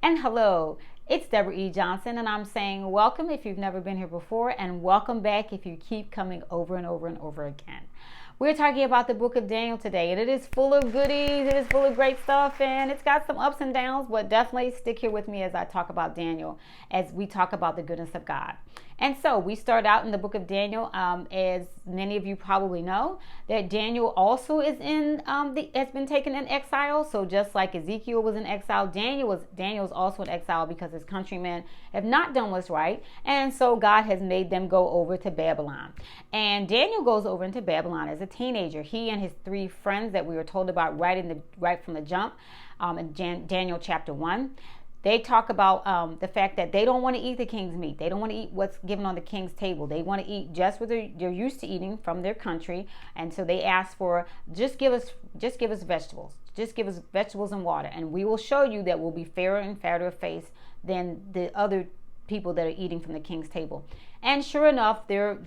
And hello, it's Deborah E. Johnson, and I'm saying welcome if you've never been here before, and welcome back if you keep coming over and over and over again. We're talking about the book of Daniel today, and it is full of goodies, it is full of great stuff, and it's got some ups and downs, but definitely stick here with me as I talk about Daniel, as we talk about the goodness of God. And so we start out in the book of Daniel, as many of you probably know, that Daniel also is has been taken in exile. So just like Ezekiel was in exile, Daniel's also in exile because his countrymen have not done what's right, and so God has made them go over to Babylon. And Daniel goes over into Babylon as a teenager. He and his three friends that we were told about right from the jump, in Daniel chapter 1. They talk about the fact that they don't want to eat the king's meat. They don't want to eat what's given on the king's table. They want to eat just what they're used to eating from their country. And so they ask for, just give us vegetables. Just give us vegetables and water. And we will show you that we'll be fairer and fatter of face than the other people that are eating from the king's table. And sure enough, their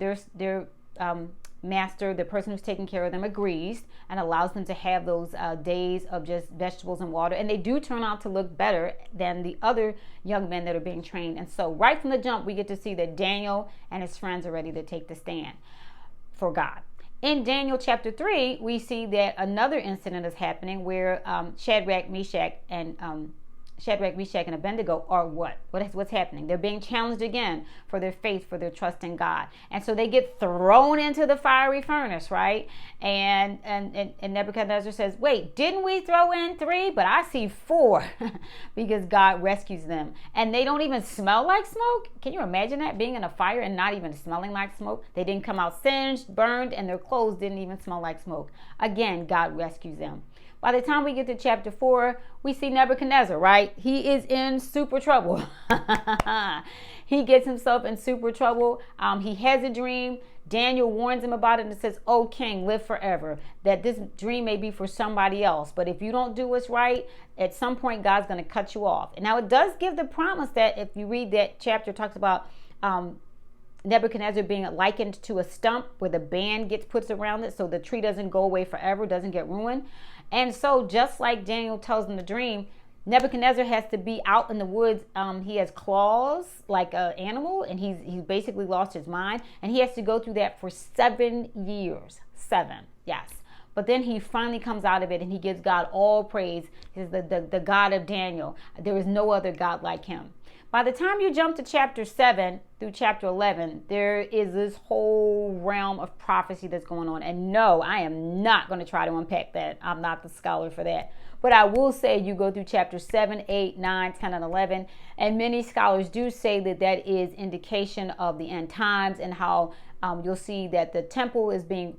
master, the person who's taking care of them, agrees and allows them to have those days of just vegetables and water, and they do turn out to look better than the other young men that are being trained. And so right from the jump, we get to see that Daniel and his friends are ready to take the stand for God. In Daniel chapter 3, we see that another incident is happening where Shadrach, Meshach, and Abednego are what's happening? They're being challenged again for their faith, for their trust in God. And so they get thrown into the fiery furnace, right? And Nebuchadnezzar says, wait, didn't we throw in 3? But I see 4 because God rescues them. And they don't even smell like smoke. Can you imagine that? Being in a fire and not even smelling like smoke? They didn't come out singed, burned, and their clothes didn't even smell like smoke. Again, God rescues them. By the time we get to chapter 4, we see Nebuchadnezzar, right? He is in super trouble. He gets himself in super trouble. He has a dream. Daniel warns him about it and says, "O king, live forever. That this dream may be for somebody else. But if you don't do what's right, at some point God's going to cut you off." And now it does give the promise that if you read that chapter, it talks about Nebuchadnezzar being likened to a stump where the band gets put around it so the tree doesn't go away forever, doesn't get ruined. And so just like Daniel tells in the dream, Nebuchadnezzar has to be out in the woods. He has claws like an animal, and he's basically lost his mind. And he has to go through that for 7 years. 7, yes. But then he finally comes out of it, and he gives God all praise. He's the God of Daniel. There is no other God like him. By the time you jump to chapter 7 through chapter 11, there is this whole realm of prophecy that's going on. And no, I am not going to try to unpack that. I'm not the scholar for that. But I will say you go through chapters 7, 8, 9, 10, and 11. And many scholars do say that that is indication of the end times, and how you'll see that the temple has been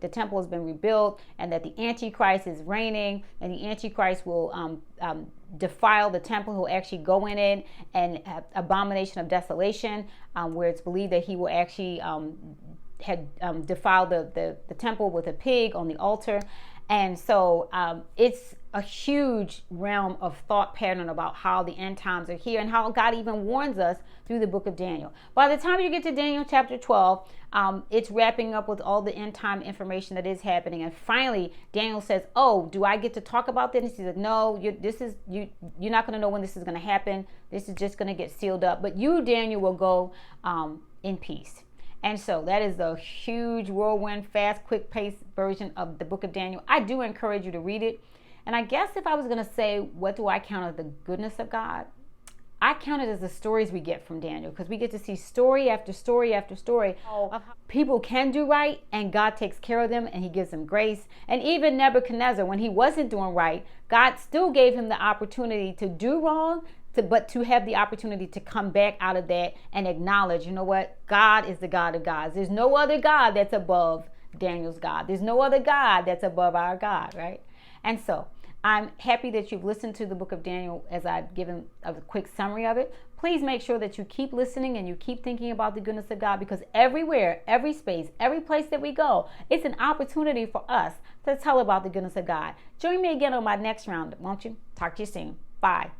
rebuilt, and that the Antichrist is reigning, and the Antichrist will defile the temple. He'll actually go in it and have abomination of desolation, where it's believed that he will actually defile the temple with a pig on the altar. And so it's a huge realm of thought pattern about how the end times are here, and how God even warns us through the book of Daniel. By the time you get to Daniel chapter 12, it's wrapping up with all the end time information that is happening. And finally, Daniel says, "Oh, do I get to talk about this?" He's like, "No, you're not going to know when this is going to happen. This is just going to get sealed up. But you, Daniel, will go in peace." And so that is the huge whirlwind, fast, quick-paced version of the book of Daniel. I do encourage you to read it. And I guess if I was going to say, what do I count as the goodness of God? I count it as the stories we get from Daniel, because we get to see story after story after story of how people can do right, and God takes care of them, and he gives them grace. And even Nebuchadnezzar, when he wasn't doing right, God still gave him the opportunity to do wrong, but to have the opportunity to come back out of that and acknowledge, you know what? God is the God of gods. There's no other God that's above Daniel's God. There's no other God that's above our God, right? And so I'm happy that you've listened to the book of Daniel as I've given a quick summary of it. Please make sure that you keep listening and you keep thinking about the goodness of God, because everywhere, every space, every place that we go, it's an opportunity for us to tell about the goodness of God. Join me again on my next round, won't you? Talk to you soon. Bye.